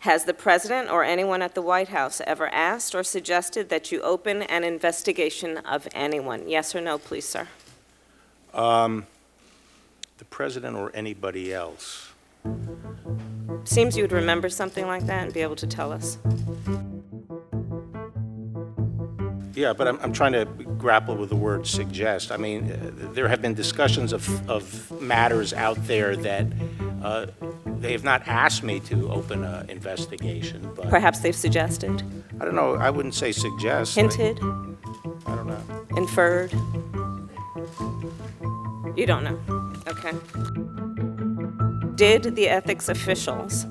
Has the President or anyone at the White House ever asked or suggested that you open an investigation of anyone? Yes or no, please, sir? The President or anybody else? Seems you would remember something like that and be able to tell us. Yeah, but I'm trying to grapple with the word suggest. I mean, there have been discussions of matters out there that they have not asked me to open an investigation, but Perhaps they've suggested, I don't know. I wouldn't say suggest. hinted, I don't know. inferred. You don't know. Okay. Did the ethics officials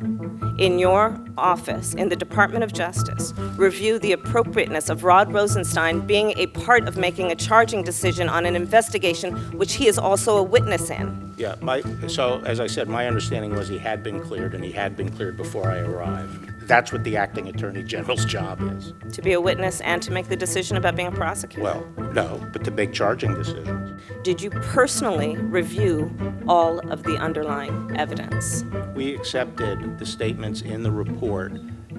in your office, in the Department of Justice, review the appropriateness of Rod Rosenstein being a part of making a charging decision on an investigation which he is also a witness in? Yeah, so as I said, my understanding was he had been cleared, and he had been cleared before I arrived. That's what the acting attorney general's job is. To be a witness and to make the decision about being a prosecutor? Well, no, but to make charging decisions. Did you personally review all of the underlying evidence? We accepted the statements in the report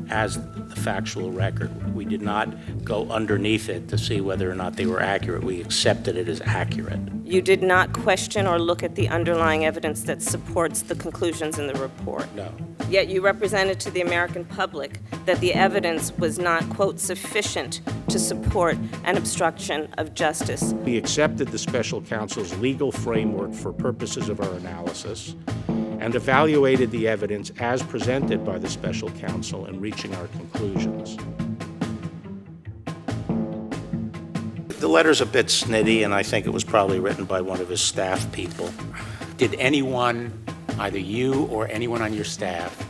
as the factual record. We did not go underneath it to see whether or not they were accurate. We accepted it as accurate. You did not question or look at the underlying evidence that supports the conclusions in the report? No. Yet you represented to the American public that the evidence was not, quote, sufficient to support an obstruction of justice. We accepted the special counsel's legal framework for purposes of our analysis and evaluated the evidence as presented by the special counsel in reaching our conclusions. The letter's a bit snitty, and I think it was probably written by one of his staff people. Did anyone, either you or anyone on your staff,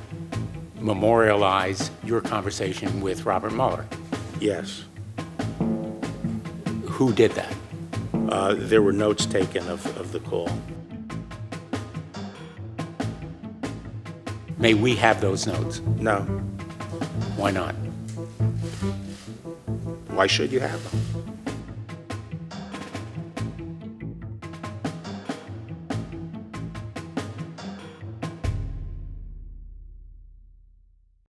memorialize your conversation with Robert Mueller? Yes. Who did that? There were notes taken of the call. May we have those notes? No. Why not? Why should you have them?